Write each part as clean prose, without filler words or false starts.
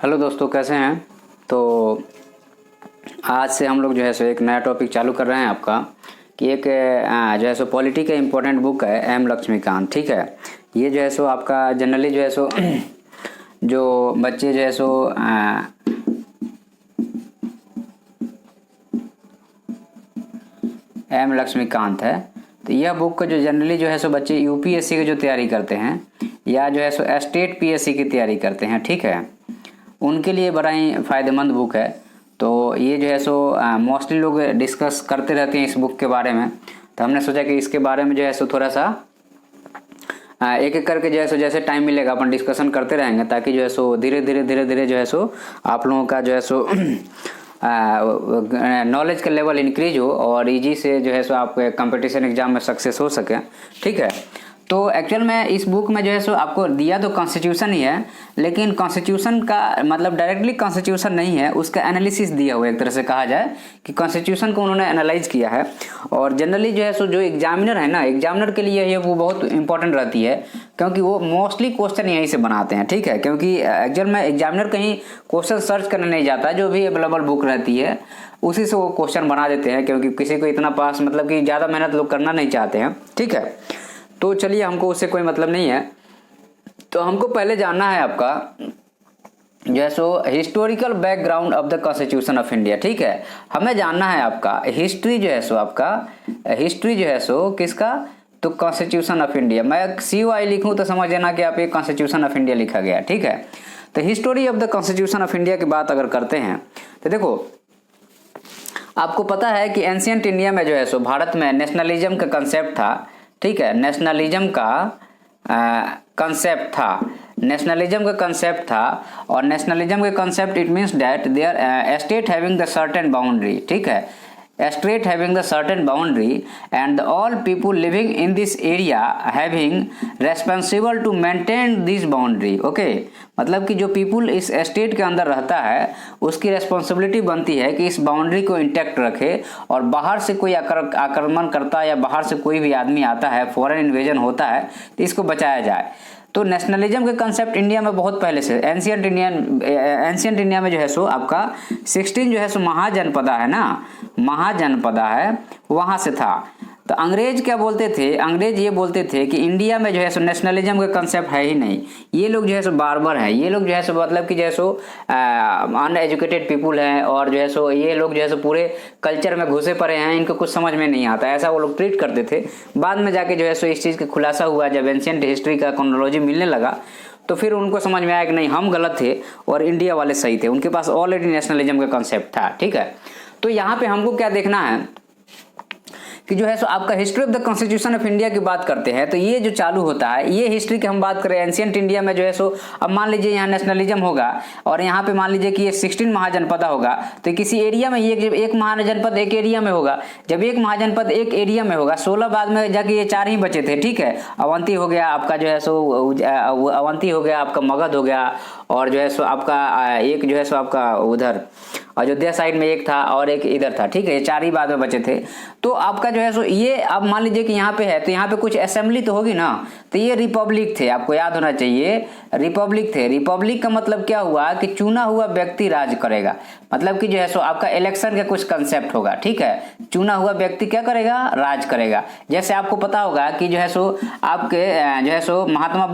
Hello दोस्तों, कैसे हैं। तो आज से हम लोग जो है सो एक नया टॉपिक चालू कर रहे हैं आपका कि एक जो है सो पॉलिटी का इम्पोर्टेंट बुक है एम लक्ष्मीकांत। ठीक है, ये जो है सो आपका जनरली जो है सो जो बच्चे जो है सो एम लक्ष्मीकांत है, तो यह बुक का जो जनरली जो है सो बच्चे यूपीएससी की जो तैयारी करते हैं या जो है सो स्टेट पीएससी की तैयारी करते हैं, ठीक है, उनके लिए बड़ा ही फ़ायदेमंद बुक है। तो ये जो है सो मोस्टली लोग डिस्कस करते रहते हैं इस बुक के बारे में, तो हमने सोचा कि इसके बारे में जो है सो थोड़ा सा एक एक करके जो है सो जैसे टाइम मिलेगा अपन डिस्कशन करते रहेंगे, ताकि जो है सो धीरे धीरे जो है सो आप लोगों का जो है सो नॉलेज का लेवल इंक्रीज हो और इजी से जो है सो आप कंपटीशन एग्जाम में सक्सेस हो सके। ठीक है, तो एक्चुअल में इस बुक में जो है सो आपको दिया तो कॉन्स्टिट्यूशन ही है, लेकिन कॉन्स्टिट्यूशन का मतलब डायरेक्टली कॉन्स्टिट्यूशन नहीं है, उसका एनालिसिस दिया हुआ है। एक तरह से कहा जाए कि कॉन्स्टिट्यूशन को उन्होंने एनालाइज किया है। और जनरली जो है सो जो एग्जामिनर है ना, एग्जामिनर के लिए ये वो बहुत इंपॉर्टेंट रहती है, क्योंकि वो मोस्टली क्वेश्चन यहीं से बनाते हैं। ठीक है, क्योंकि एक्चुअल में एग्जामिनर कहीं क्वेश्चन सर्च करने नहीं जाता, जो भी अवेलेबल बुक रहती है उसी से वो क्वेश्चन बना देते हैं, क्योंकि किसी को इतना पास मतलब कि ज़्यादा मेहनत लोग करना नहीं चाहते हैं। ठीक है, तो चलिए, हमको उससे कोई मतलब नहीं है। तो हमको पहले जानना है आपका जो है सो historical background of the constitution of India. ठीक है, हमें जानना है आपका हिस्ट्री जो है सो आपका हिस्ट्री जो है सो किसका, तो कॉन्स्टिट्यूशन ऑफ इंडिया। मैं COI लिखूं तो समझ लेना कि आप ये कॉन्स्टिट्यूशन ऑफ इंडिया लिखा गया। ठीक है, तो history of the constitution of India की बात अगर करते हैं तो देखो, आपको पता है कि एंशिएंट इंडिया में जो है सो भारत में नेशनलिज्म का कंसेप्ट था। ठीक है, नेशनलिज्म का कंसेप्ट था, नेशनलिज्म का कंसेप्ट था। और नेशनलिज्म का concept it means that there state having the certain boundary. ठीक है, state having the certain boundary and all people living in this area having responsible to maintain this boundary। okay, मतलब कि जो people इस state के अंदर रहता है उसकी रेस्पॉन्सिबिलिटी बनती है कि इस बाउंड्री को इंटैक्ट रखे, और बाहर से कोई आक्रमण करता है या बाहर से कोई भी आदमी आता है, फॉरेन इन्वेजन होता है, तो इसको बचाया जाए। तो नेशनलिज्म के कंसेप्ट इंडिया में बहुत पहले से एंशिएंट इंडिया में जो है सो आपका 16 जो है सो महाजनपदा है ना, महाजनपदा है, वहां से था। तो अंग्रेज क्या बोलते थे, अंग्रेज ये बोलते थे कि इंडिया में जो है सो नेशनलिज्म का कंसेप्ट है ही नहीं, ये लोग जो है सो बार्बर हैं, ये लोग जो है सो मतलब कि जो है सो अनएजुकेटेड पीपुल हैं, और जो है सो ये लोग जो है सो पूरे कल्चर में घुसे पड़े हैं, इनको कुछ समझ में नहीं आता, ऐसा वो लोग ट्रीट करते थे। बाद में जाके जो है सो इस चीज़ का खुलासा हुआ, जब एंशिएंट हिस्ट्री का क्रोनोलॉजी मिलने लगा तो फिर उनको समझ में आया कि नहीं, हम गलत थे और इंडिया वाले सही थे, उनके पास ऑलरेडी नेशनलिज्म का कंसेप्ट था। ठीक है, तो यहाँ पे हमको क्या देखना है कि जो है सो आपका history of the constitution of India की बात करते हैं, तो ये जो चालू होता है, ये हिस्ट्री की हम बात करें एंशिएंट इंडिया में जो है सो, अब मान लीजिए यहाँ नेशनलिज्म होगा और यहाँ पे मान लीजिए कि ये 16 महाजनपद होगा, तो किसी एरिया में ये एक महाजनपद एक एरिया में होगा। जब एक महाजनपद एक एरिया में होगा, 16 बाद में जाके ये 4 ही बचे थे। ठीक है, अवंती हो गया आपका जो है सो, अवंती हो गया आपका, मगध हो गया, और जो है सो आपका एक जो है सो आपका उधर अयोध्या साइड में एक था और एक इधर था। ठीक है, ये 4 ही बाद में बचे थे। तो आपका जो है सो ये अब मान लीजिए कि यहाँ पे है, तो यहाँ पे कुछ असेंबली तो होगी ना, तो ये रिपब्लिक थे, आपको याद होना चाहिए, रिपब्लिक थे। रिपब्लिक का मतलब क्या हुआ कि चुना हुआ व्यक्ति राज करेगा, मतलब कि जो है सो आपका इलेक्शन का कुछ कंसेप्ट होगा। ठीक है, चुना हुआ व्यक्ति क्या करेगा, राज करेगा। जैसे आपको पता होगा कि जो है सो आपके जो है सो महात्मा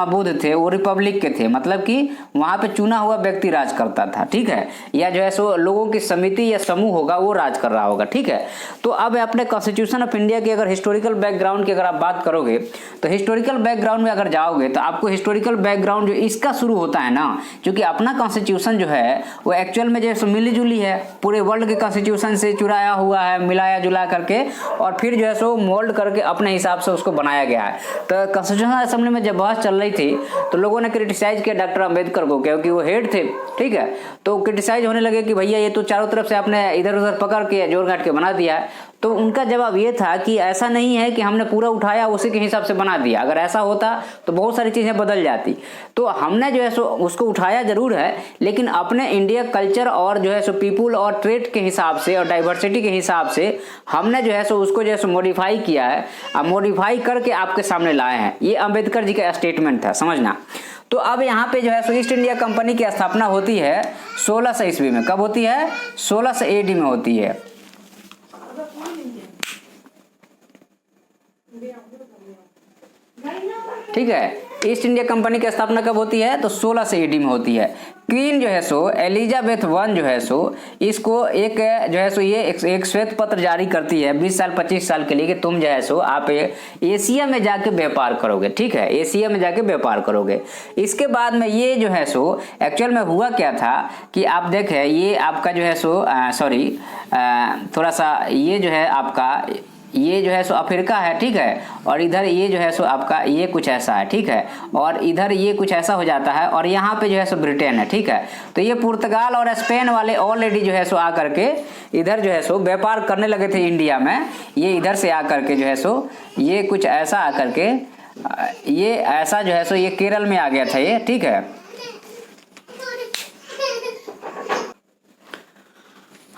बुद्ध थे, वो रिपब्लिक के थे, मतलब कि वहां पे चुना हुआ व्यक्ति राज करता था। ठीक है, या जो है सो लोगों की समिति या समूह होगा वो राज कर रहा होगा। ठीक है, तो अब अपने कॉन्स्टिट्यूशन ऑफ इंडिया की अगर हिस्टोरिकल बैकग्राउंड की अगर आप बात करोगे, तो हिस्टोरिकल बैकग्राउंड में अगर जाओगे तो आपको हिस्टोरिकल बैकग्राउंड जो इसका शुरू होता है ना, क्योंकि अपना कॉन्स्टिट्यूशन जो है वो एक्चुअल में जो है मिली जुली है, पूरे वर्ल्ड के कॉन्स्टिट्यूशन से चुराया हुआ है, मिलाया जुला करके, और फिर जो है सो मोल्ड करके अपने हिसाब से उसको बनाया गया है। तो कॉन्स्टिट्यूशन असेंबली में जब बहस चल रही थी तो लोगों ने क्रिटिसाइज किया डॉक्टर अम्बेडकर को, क्योंकि वो हेड थे। ठीक है, तो क्रिटिसाइज होने लगे कि भैया ये तो चारों तरफ से आपने इधर उधर पकड़ के जोड़ घाट के बना दिया है। तो उनका जवाब ये था कि ऐसा नहीं है कि हमने पूरा उठाया उसी के हिसाब से बना दिया, अगर ऐसा होता तो बहुत सारी चीज़ें बदल जाती। तो हमने जो है सो उसको उठाया जरूर है, लेकिन अपने इंडिया कल्चर और जो है सो पीपुल और ट्रेड के हिसाब से और डाइवर्सिटी के हिसाब से हमने जो है सो उसको जो है सो मॉडिफाई किया है, अब मॉडिफाई करके आपके सामने लाए हैं। ये अम्बेडकर जी का स्टेटमेंट था, समझना। तो अब यहाँ पे जो है सो ईस्ट इंडिया कंपनी की स्थापना होती है 1600 ईस्वी में। कब होती है? 1600 AD में होती है। ठीक है, ईस्ट इंडिया कंपनी की स्थापना कब होती है? तो 1600 AD में होती है। क्वीन जो है सो एलिजाबेथ वन जो है सो इसको एक जो है सो ये एक श्वेत पत्र जारी करती है 20 साल 25 साल के लिए कि तुम जो है सो आप एशिया में जाके व्यापार करोगे। ठीक है, एशिया में जाके व्यापार करोगे। इसके बाद में ये जो है सो एक्चुअल में हुआ क्या था कि आप देखें, ये आपका जो है सो थोड़ा सा ये जो है आपका ये जो है सो अफ्रीका है। ठीक है, और इधर ये जो है सो आपका ये कुछ ऐसा है। ठीक है, और इधर ये कुछ ऐसा हो जाता है और यहाँ पे जो है सो ब्रिटेन है। ठीक है, तो ये पुर्तगाल और स्पेन वाले ऑलरेडी जो है सो आकर के इधर जो है सो व्यापार करने लगे थे इंडिया में। ये इधर से आकर के जो है सो ये कुछ ऐसा आकर के ये ऐसा जो है सो ये केरल में आ गया था ये। ठीक है,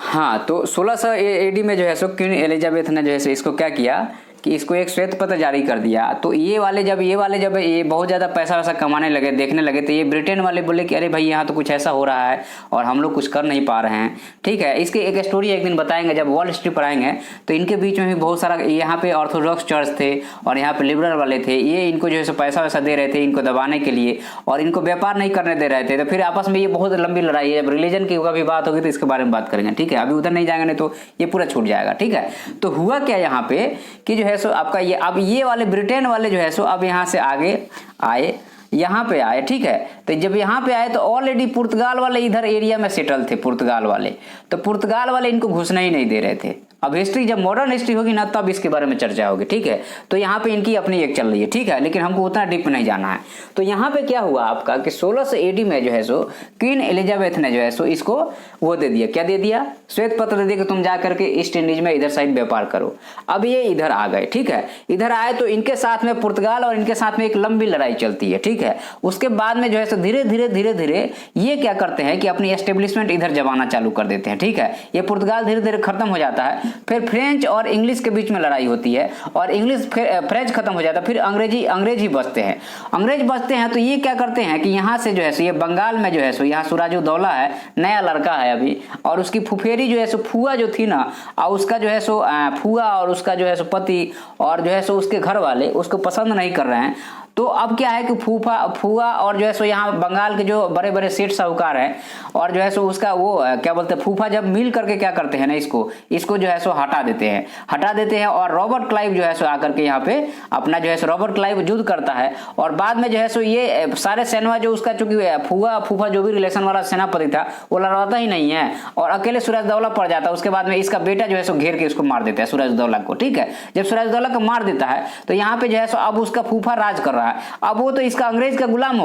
हाँ, तो 1600 AD में जो है सो क्वीन एलिजाबेथ ने जो है सो इसको क्या किया कि इसको एक श्वेत पत्र जारी कर दिया। तो ये वाले जब ये बहुत ज़्यादा पैसा वैसा कमाने लगे, देखने लगे, तो ये ब्रिटेन वाले बोले कि अरे भाई यहाँ तो कुछ ऐसा हो रहा है और हम लोग कुछ कर नहीं पा रहे हैं। ठीक है, इसकी एक स्टोरी एक दिन बताएंगे जब वर्ल्ड हिस्ट्री पढ़ाएंगे। तो इनके बीच में भी बहुत सारा यहाँ पे ऑर्थोडॉक्स चर्च थे और यहाँ पे लिबरल वाले थे। ये इनको जो है सो पैसा वैसा दे रहे थे इनको दबाने के लिए और इनको व्यापार नहीं करने दे रहे थे। तो फिर आपस में ये बहुत लंबी लड़ाई है। जब रिलीजन की कभी बात होगी तो इसके बारे में बात करेंगे। ठीक है, अभी उधर नहीं जाएंगे, नहीं तो ये पूरा छूट जाएगा। ठीक है, तो हुआ क्या यहाँ पे कि जो है सो आपका ये अब ये वाले ब्रिटेन वाले जो है सो अब यहाँ से आगे आए, यहाँ पे आए। ठीक है, तो जब यहाँ पे आए तो ऑलरेडी पुर्तगाल वाले इधर एरिया में सेटल थे। पुर्तगाल वाले तो पुर्तगाल वाले इनको घुसना ही नहीं दे रहे थे। अब हिस्ट्री जब मॉडर्न हिस्ट्री होगी ना तब इसके बारे में चर्चा होगी। ठीक है, तो यहाँ पे इनकी अपनी एक चल रही है। ठीक है, लेकिन हमको उतना डीप नहीं जाना है। तो यहाँ पे क्या हुआ आपका कि 1600 AD में जो है सो क्वीन एलिजाबेथ ने जो है सो इसको वो दे दिया, क्या दे दिया? श्वेत पत्र दे दिया कि तुम जा करके ईस्ट इंडीज में इधर साइड व्यापार करो। अब ये इधर आ गए। ठीक है, इधर आए तो इनके साथ में पुर्तगाल और इनके साथ में एक लंबी लड़ाई चलती है। ठीक है, उसके बाद में जो है सो धीरे धीरे ये क्या करते हैं कि अपनी एस्टेब्लिशमेंट इधर जमाना चालू कर देते हैं। ठीक है, ये पुर्तगाल धीरे धीरे खत्म हो जाता है, फिर फ्रेंच और इंग्लिश के बीच में लड़ाई होती है और इंग्लिश फ्रेंच खत्म हो जाता है, फिर अंग्रेज ही बचते हैं। अंग्रेज बचते हैं तो ये क्या करते हैं कि यहाँ से जो है सो ये बंगाल में जो है सो यहाँ सिराजुद्दौला है, नया लड़का है अभी, और उसकी फुफेरी जो है सो फुआ जो थी ना, और उसका जो है सो फुआ और उसका जो है सो पति और जो है सो उसके घर वाले उसको पसंद नहीं कर रहे हैं। तो अब क्या है कि फुआ और जो है सो यहाँ बंगाल के जो बड़े बड़े सेठ साहूकार हैं और जो है सो उसका वो क्या बोलते हैं फूफा जब मिल करके क्या करते हैं ना इसको जो है सो हटा देते हैं और रॉबर्ट क्लाइव जो है सो आकर के यहाँ पे अपना जो है सो रॉबर्ट क्लाइव युद्ध करता है और बाद में जो है सो ये सारे सेना जो उसका चूंकि फूफा जो भी रिलेशन वाला सेनापति था वो लड़वाता ही नहीं है और अकेले सिराजुद्दौला पड़ जाता है। उसके बाद में इसका बेटा जो है सो घेर के इसको मार देता है सिराजुद्दौला को। ठीक है, जब सिराजुद्दौला को मार देता है तो यहाँ पे जो है सो अब उसका फूफा राज कर रहा है। अब वो तो इसका अंग्रेज का गुलाम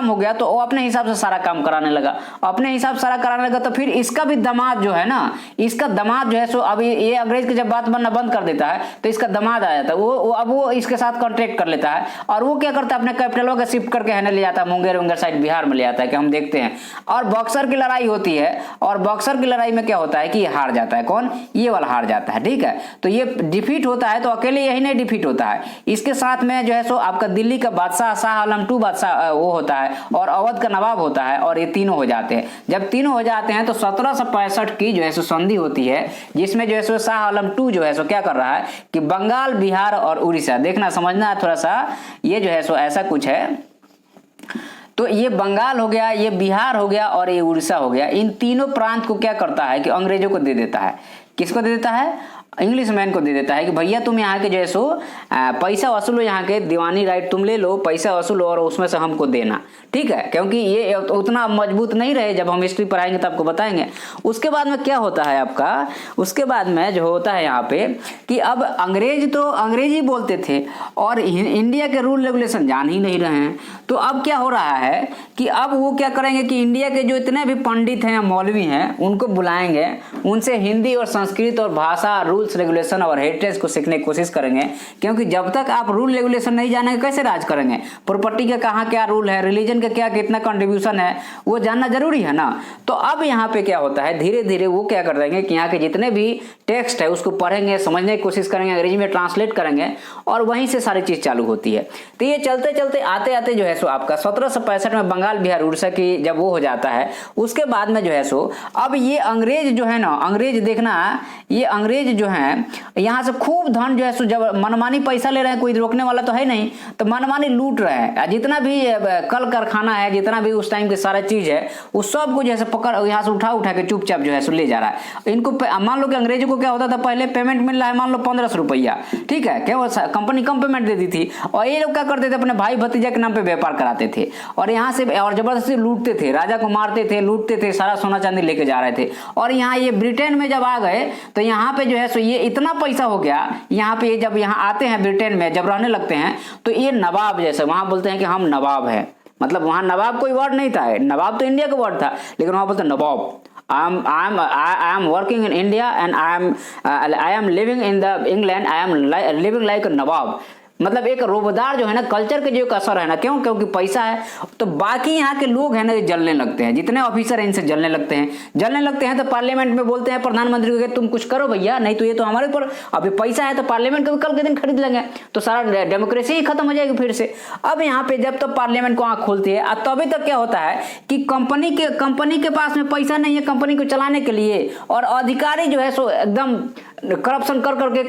हो गया तो वो अपने हिसाब से सारा काम कराने लगा। तो फिर इसका भी दामाद जो है ना, इसका दामाद जो है सो अब ये अंग्रेज की जब बात बनना बंद कर देता है तो इसका दामाद आ जाता है। वो इसके साथ कॉन्ट्रैक्ट कर लेता है और वो क्या करता है अपने कैपिटलों का शिफ्ट करके है ना ले जाता है मुंगेर साइड बिहार में ले आता है कि हम देखते हैं। और बॉक्सर की लड़ाई होती है और बॉक्सर की लड़ाई में क्या होता है कि हार जाता है। कौन? ये वाला हार जाता है। ठीक है, तो ये डिफीट होता है तो अकेले यही नहीं डिफीट होता है, इसके साथ में जो है सो आपका दिल्ली का बादशाह शाह आलम II बादशाह वो होता है और अवध का नवाब होता है और ये तीनों हो जाते हैं। जब तीनों हो जाते हैं तो 1765 की जो है सो संधि होती है जिसमें जो है सो शाह आलम II जो है सो क्या कर रहा है कि बंगाल, बिहार और उड़ीसा, देखना समझना है थोड़ा सा, ये जो है सो ऐसा कुछ है। तो ये बंगाल हो गया, ये बिहार हो गया और ये उड़ीसा हो गया, इन तीनों प्रांत को क्या करता है कि अंग्रेजों को दे देता है। किसको दे देता है? इंग्लिश मैन को दे देता है कि भैया तुम यहाँ के जो है सो पैसा वसूलो, यहाँ के दीवानी राइट तुम ले लो, पैसा वसूलो और उसमें से हमको देना। ठीक है, क्योंकि ये उतना मजबूत नहीं रहे, जब हम हिस्ट्री पढ़ाएंगे तो आपको बताएंगे। उसके बाद में क्या होता है आपका, उसके बाद में जो होता है यहाँ पे कि अब अंग्रेज तो अंग्रेजी बोलते थे और इंडिया के रूल रेगुलेशन जान ही नहीं रहे हैं। तो अब क्या हो रहा है कि अब वो क्या करेंगे कि इंडिया के जो इतने भी पंडित हैं, मौलवी हैं, उनको बुलाएंगे, उनसे हिंदी और संस्कृत और भाषा रूल्स रेगुलेशन और हेरिटेज को सीखने की कोशिश करेंगे, क्योंकि जब तक आप रूल रेगुलेशन नहीं जानेंगे कैसे राज करेंगे। प्रॉपर्टी का कहाँ क्या रूल है, रिलीजन का क्या कितना कंट्रीब्यूशन है, वो जानना जरूरी है ना। तो अब यहाँ पे क्या होता है, धीरे धीरे वो क्या कर देंगे कि यहाँ के जितने भी टेक्स्ट है उसको पढ़ेंगे, समझने की कोशिश करेंगे, अंग्रेजी में ट्रांसलेट करेंगे और वहीं से सारी चीज चालू होती है। तो ये चलते चलते आते आते जो है सो आपका 1765 में बंगाल बिहार उड़ीसा की जब वो हो जाता है, उसके बाद में जो है सो अब ये अंग्रेज जो है ना, अंग्रेज देखना ये अंग्रेज जो है यहाँ से खूब धन जो है सो जब मनमानी पैसा ले रहे हैं, कोई रोकने वाला तो है नहीं, तो मनमानी लूट रहे हैं। जितना भी कल कारखाना है, जितना भी उस टाइम के सारा चीज है, उस सब को जैसे पकड़ यहाँ से उठा के चुपचाप जो है सो ले जा रहा है। इनको मान लो कि अंग्रेजों को क्या होता था, पहले पेमेंट मिल रहा है मान लो 1500 रुपया, ठीक है, क्या कंपनी कम पेमेंट देती थी और ये लोग क्या करते थे, अपने भाई भतीजा के नाम पे व्यापार कराते थे और यहाँ से और जबरदस्ती लूटते थे, राजा को मारते थे, लूटते थे, सारा सोना चांदी लेके जा रहे थे। और यहाँ ये ब्रिटेन में जब आ गए तो यहाँ पे जो है सो ये इतना पैसा हो गया, यहाँ पे जब यहाँ आते हैं ब्रिटेन में जब रहने लगते हैं तो ये नवाब जैसे वहां बोलते हैं कि हम नवाब हैं, मतलब वहां नवाब कोई वर्ड नहीं था, नवाब तो इंडिया का वर्ड था, लेकिन वहां बोलते नवाब। I am working in India and I am living in the England. I am living like a नवाब। मतलब एक रोबदार जो है ना, कल्चर के जो असर है ना, क्यों, क्योंकि पैसा है तो बाकी यहाँ के लोग हैं ना जलने लगते हैं, जितने ऑफिसर हैं इनसे जलने लगते हैं तो पार्लियामेंट में बोलते हैं प्रधानमंत्री को तुम कुछ करो भैया, नहीं तो ये तो हमारे ऊपर अभी पैसा है तो पार्लियामेंट को कल के दिन खरीद लेंगे, तो सारा डेमोक्रेसी ही खत्म हो जाएगी फिर से। अब यहाँ पे जब तब पार्लियामेंट को आंख खोलती है तभी तक क्या होता है कि कंपनी के पास में पैसा नहीं है कंपनी को चलाने के लिए, और अधिकारी जो है सो एकदम करप्शन करके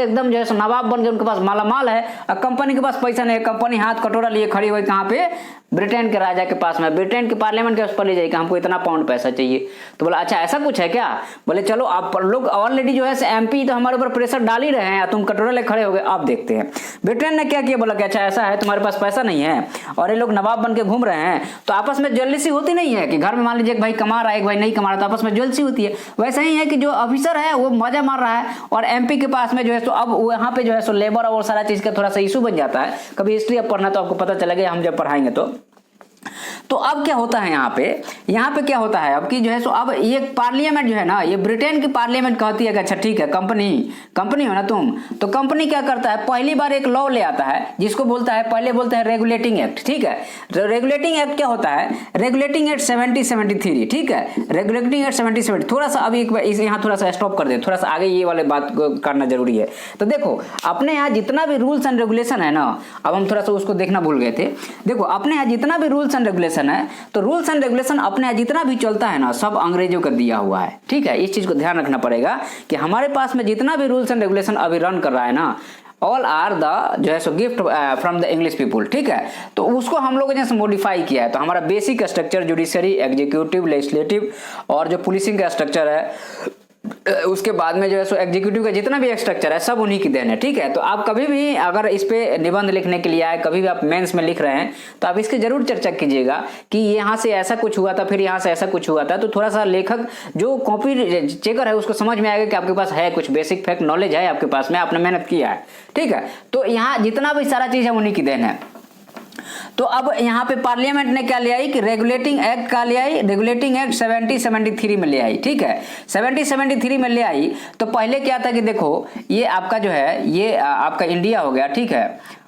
एकदम जो है नवाब बन गए, उनके पास मालामाल है और कंपनी के पास पैसा नहीं है। कंपनी हाथ कटोरा लिए खड़ी हुई कहाँ पे, ब्रिटेन के राजा के पास में, ब्रिटेन के पार्लियामेंट के उस पर ले जाएगी, हमको इतना पाउंड पैसा चाहिए। तो बोला अच्छा ऐसा कुछ है क्या, बोले चलो आप लोग ऑलरेडी जो है एमपी तो हमारे ऊपर प्रेशर डाल ही रहे हैं, तुम कटोरा ले खड़े हो गए, आप देखते हैं। ब्रिटेन ने क्या किया, बोला कि अच्छा ऐसा है तुम्हारे पास पैसा नहीं है और ये लोग नवाब बन के घूम रहे हैं, तो आपस में जलसी होती नहीं है कि घर में मान लीजिए एक भाई कमा रहा है एक भाई नहीं कमा रहा, तो आपस में जलसी होती है। वैसा ही है कि जो ऑफिसर है वो मजा मार रहा है और एमपी के पास में जो है तो अब वहां पे जो है सो लेबर और सारा चीज का थोड़ा सा इशू बन जाता है। कभी हिस्ट्री अब पढ़ना तो आपको पता चलेगा, हम जब पढ़ाएंगे तो अब क्या होता है यहाँ पे क्या होता है अब की जो है सो अब ये पार्लियामेंट जो है ना, ये ब्रिटेन की पार्लियामेंट कहती है कि अच्छा ठीक है कंपनी हो ना तुम, तो कंपनी क्या करता है, पहली बार एक लॉ ले आता है जिसको बोलता है, पहले बोलते हैं रेगुलेटिंग एक्ट, ठीक है। रेगुलेटिंग एक्ट क्या होता है, रेगुलेटिंग एक्ट 7073, ठीक है, रेगुलेटिंग एक्ट 7073। थोड़ा सा अभी यहाँ थोड़ा सा स्टॉप कर दे, थोड़ा सा आगे ये वाले बात करना जरूरी है। तो देखो अपने यहाँ जितना भी रूल्स एंड रेगुलेशन है ना, अब हम थोड़ा सा उसको देखना भूल गए थे। देखो अपने यहाँ जितना भी रूल्स एंड रेगुलेशन है, तो रूल्स एंड रेगुलेशन अपने यहाँ जितना भी चलता है ना, सब अंग्रेजों का दिया हुआ है, ठीक है। इस चीज को ध्यान रखना पड़ेगा कि हमारे पास में जितना भी रूल्स एंड रेगुलेशन अभी रन कर रहा है ना, ऑल आर द जो है so gift from the English people, ठीक है। तो उसको हम लोगों ने जैसे मॉडिफाई किया है, तो हमारा basic structure judiciary, executive, legislative और जो पुलिसिंग का स्ट्रक्चर है, उसके बाद में जो है सो एग्जीक्यूटिव का जितना भी स्ट्रक्चर है सब उन्हीं की देन है, ठीक है। तो आप कभी भी अगर इस पे निबंध लिखने के लिए आए, कभी भी आप मेंस में लिख रहे हैं, तो आप इसकी जरूर चर्चा कीजिएगा कि यहाँ से ऐसा कुछ हुआ था, फिर यहाँ से ऐसा कुछ हुआ था, तो थोड़ा सा लेखक जो कॉपी चेकर है उसको समझ में आएगा कि आपके पास है कुछ बेसिक फैक्ट नॉलेज है आपके पास में, आपने मेहनत किया है, ठीक है। तो यहाँ जितना भी सारा चीज है उन्हीं की देन है। तो अब यहाँ पे पार्लियामेंट ने क्या ले आई कि रेगुलेटिंग एक्ट का ले आई, रेगुलेटिंग एक्ट 7073 में ले आई, ठीक है। 7073 में ले आई तो पहले क्या था कि देखो ये आपका जो है ये आपका इंडिया हो गया, ठीक है।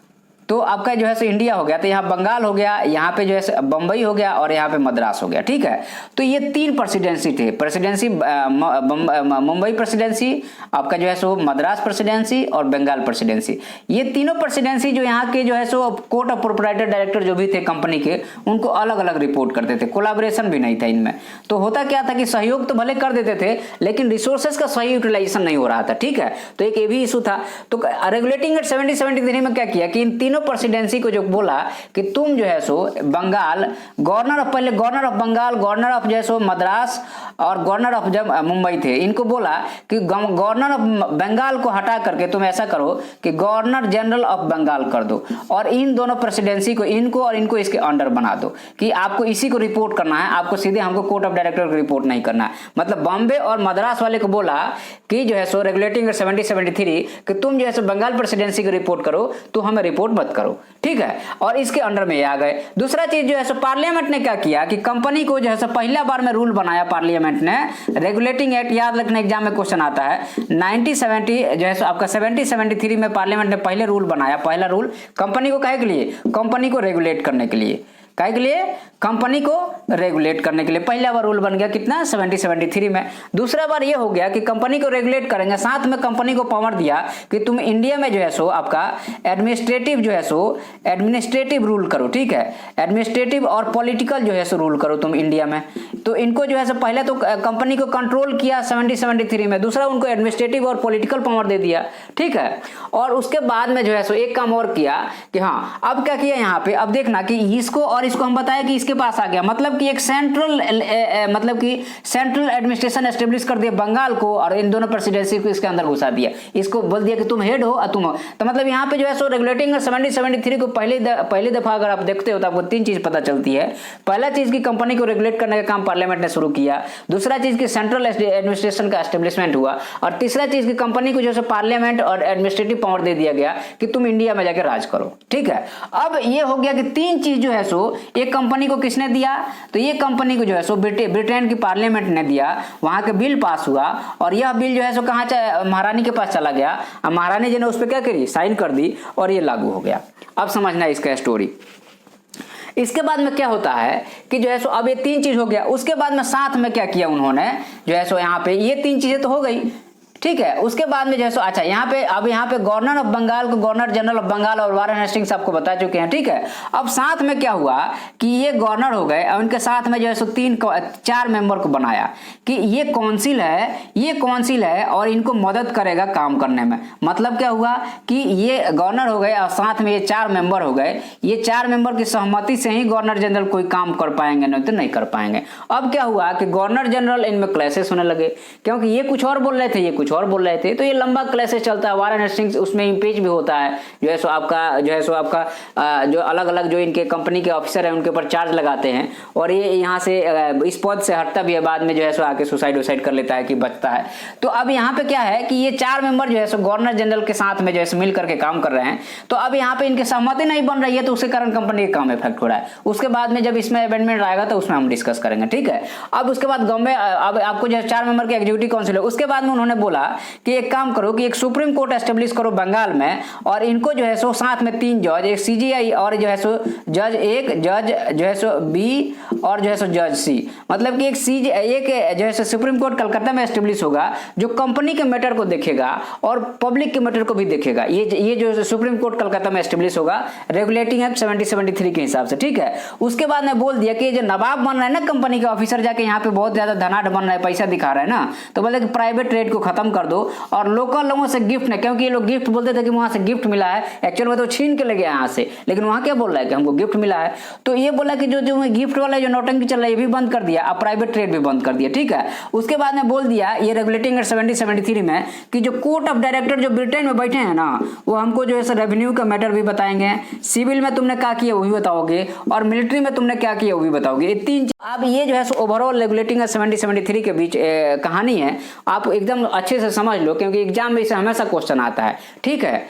तो आपका जो है सो इंडिया हो गया, तो यहाँ बंगाल हो गया, यहाँ पे जो है बम्बई हो गया और यहाँ पे मद्रास हो गया, ठीक है। तो ये 3 प्रेसिडेंसी थे, प्रेसिडेंसी मुंबई प्रेसिडेंसी, आपका जो है सो मद्रास प्रेसिडेंसी और बंगाल प्रेसिडेंसी। ये तीनों प्रेसिडेंसी जो यहाँ के जो है सो कोर्ट ऑफ प्रोप्राइटर डायरेक्टर जो भी थे कंपनी के, उनको अलग अलग रिपोर्ट करते थे, कोलैबोरेशन भी नहीं था इनमें। तो होता क्या था कि सहयोग तो भले कर देते थे लेकिन रिसोर्सेज का सही यूटिलाइजेशन नहीं हो रहा था, ठीक है। तो एक ये भी इशू था। तो रेगुलेटिंग एक्ट 7073 में क्या किया कि इन तीनों प्रेसिडेंसी को जो बोला कि तुम जो है सो बंगाल गवर्नर ऑफ, पहले governor of Bengal, governor of जो है सो मद्रास और गवर्नर ऑफ जब मुंबई थे, इनको बोला कि गवर्नर ऑफ बंगाल को हटा करके तुम ऐसा करो कि गवर्नर जनरल ऑफ बंगाल कर दो और इन दोनों प्रेसिडेंसी को, इनको और इनको इसके अंडर बना दो कि आपको इसी को रिपोर्ट करना है, आपको सीधे हमको कोर्ट ऑफ डायरेक्टर को रिपोर्ट नहीं करना है। मतलब बॉम्बे और मद्रास वाले को बोला कि जो है सो रेगुलेटिंग 7073 कि तुम जो है सो बंगाल प्रेसिडेंसी को रिपोर्ट करो, तो हमें रिपोर्ट मत मदद करो, ठीक है। और इसके अंडर में ये आ गए। दूसरा चीज जो है सो पार्लियामेंट ने क्या किया कि कंपनी को जो है सो पहला बार में रूल बनाया पार्लियामेंट ने, रेगुलेटिंग एक्ट, याद रखना एग्जाम में क्वेश्चन आता है, 1970 जो है सो आपका 73 में पार्लियामेंट ने पहले रूल बनाया, पहला रूल कंपनी को काहे के लिए, कंपनी को रेगुलेट करने के लिए, काहे के लिए, कंपनी को रेगुलेट करने के लिए पहला बार रूल बन गया कितना, 73 में। दूसरा बार ये हो गया कि कंपनी को रेगुलेट करेंगे, साथ में कंपनी को पावर दिया कि तुम इंडिया में जो है सो आपका एडमिनिस्ट्रेटिव जो है सो एडमिनिस्ट्रेटिव रूल करो, ठीक है, एडमिनिस्ट्रेटिव और पॉलिटिकल जो है सो रूल करो तुम इंडिया में। तो इनको जो है सो पहले तो कंपनी को कंट्रोल किया 73 में, दूसरा उनको एडमिनिस्ट्रेटिव और पॉलिटिकल पावर दे दिया, ठीक है। और उसके बाद में जो है सो एक काम और किया कि हाँ अब क्या किया यहाँ पे, अब देखना कि इसको और इसको हम बताया कि इसके पास आ गया, मतलब कि एक सेंट्रल एडमिनिस्ट्रेशन एस्टेब्लिश कर दिया बंगाल को, और इन दोनों प्रेसिडेंसी को इसके अंदर घुसा दिया, इसको बोल दिया कि तुम हेड हो और तुम हो। तो मतलब यहाँ पे जो है सो रेगुलेटिंग 73 को पहली दफा अगर आप देखते हो तो आपको तीन चीज पता चलती है। पहला चीज की कंपनी को रेगुलेट करने का काम पार्लियामेंट ने शुरू किया, दूसरा चीज की सेंट्रल एडमिनिस्ट्रेशन का एस्टेब्लिशमेंट हुआ, और तीसरा चीज की कंपनी को जो है पार्लियामेंट और एडमिनिस्ट्रेटिव पावर दे दिया गया कि तुम इंडिया में जाकर राज करो, ठीक है। अब ये हो गया कि तीन चीज जो है सो एक कंपनी को किसने दिया, तो ये कंपनी को जो है सो ब्रिटेन की पार्लियामेंट ने दिया, वहां के बिल पास हुआ, और यह बिल जो है सो कहां महारानी के पास चला गया, महारानी जी ने उस पर क्या करी, साइन कर दी, और ये लागू हो गया। अब समझना इसका स्टोरी। इसके बाद में क्या होता है कि जो है सो अब ये तीन चीज हो गया, उसके बाद में साथ में क्या किया उन्होंने, जो है सो यहाँ पे ये तीन चीजें तो हो गई, ठीक है। उसके बाद में जो है सो अच्छा यहाँ पे गवर्नर ऑफ बंगाल को गवर्नर जनरल ऑफ बंगाल और वारेन हेस्टिंग्स आपको बता चुके हैं, ठीक है। अब साथ में क्या हुआ कि ये गवर्नर हो गए और उनके साथ में जो है सो 4 मेंबर को बनाया कि ये काउंसिल है और इनको मदद करेगा काम करने में। मतलब क्या हुआ कि ये गवर्नर हो गए और साथ में ये 4 मेंबर हो गए, ये 4 मेंबर की सहमति से ही गवर्नर जनरल कोई काम कर पाएंगे, नहीं तो नहीं कर पाएंगे। अब क्या हुआ कि गवर्नर जनरल इनमें क्लैशेस होने लगे, क्योंकि ये कुछ और बोल रहे थे, ये कुछ और बोल रहे थे, तो ये लंबा क्लैशेस चलता है। वारेन हेस्टिंग्स उसमें इम्पीच भी होता है, जो है सो आपका जो अलग अलग जो इनके कंपनी के ऑफिसर है उनके ऊपर चार्ज लगाते हैं, और ये यहाँ से इस पद से हटता भी है, बाद में जो है सो आके सुसाइड कर लेता है कि बचता है। तो अब यहाँ पे क्या है कि ये 4 मेंबर जो है सो गवर्नर जनरल के साथ में जो है मिल करके काम कर रहे हैं। तो अब यहाँ पे इनकी सहमति नहीं बन रही है, तो उसके कारण कंपनी के काम इफेक्ट हो रहा है। उसके बाद में जब इसमें अमेंडमेंट आएगा तो उसमें हम डिस्कस करेंगे, ठीक है। अब उसके बाद अब आपको जो 4 मेंबर के एग्जीक्यूटिव काउंसिल है, उसके बाद में उन्होंने बोला कि एक काम करो कि एक सुप्रीम कोर्ट एस्टेब्लिश करो बंगाल में, और इनको जो है सो साथ में 3 जज, एक सीजीआई और जो है सो जज जो है सो बी और जो है सो जज सी, मतलब कि एक जो है सो सुप्रीम कोर्ट कलकत्ता में एस्टेब्लिश होगा जो कंपनी के मैटर को देखेगा और पब्लिक के मैटर को भी देखेगा। ये जो सुप्रीम कोर्ट कलकत्ता में एस्टेब्लिश होगा रेगुलेटिंग एक्ट 73 के हिसाब से, ठीक है। उसके बाद में बोल दिया कि जो नवाब बन रहे हैं ना कंपनी के ऑफिसर, जाके यहाँ पे बहुत ज्यादा धनाढ़ बन रहा है, पैसा दिखा रहा है ना, तो बोले कि प्राइवेट ट्रेड को खत्म कर दो और लोकल लोगों से गिफ्ट नहीं, क्योंकि ये लोग गिफ्ट बोलते थे कि वहां से गिफ्ट मिला है, एक्चुअल में तो छीन के ले गया यहाँ से, लेकिन वहां क्या बोल रहा है कि हमको गिफ्ट मिला है। तो ये बोला कि जो गिफ्ट वाला जो नौटंकी चल रहा है ये भी बंद कर दिया, अब प्राइवेट ट्रेड भी बंद कर दिया, ठीक है। उसके बाद में बोल दिया ये रेगुलेटिंग 73 में कि जो कोर्ट ऑफ डायरेक्टर जो ब्रिटेन में बैठे हैं ना, वो हमको जो है रेवेन्यू का मैटर भी बताएंगे, सिविल में तुमने क्या किया वो भी बताओगे, और मिलिट्री में तुमने क्या किया वो भी बताओगे। ये 3 अब ये जो है ओवरऑल रेगुलेटिंग 73 के बीच कहानी है, आप एकदम अच्छे से समझ लो, क्योंकि एग्जाम में इसे हमेशा क्वेश्चन आता है, ठीक है।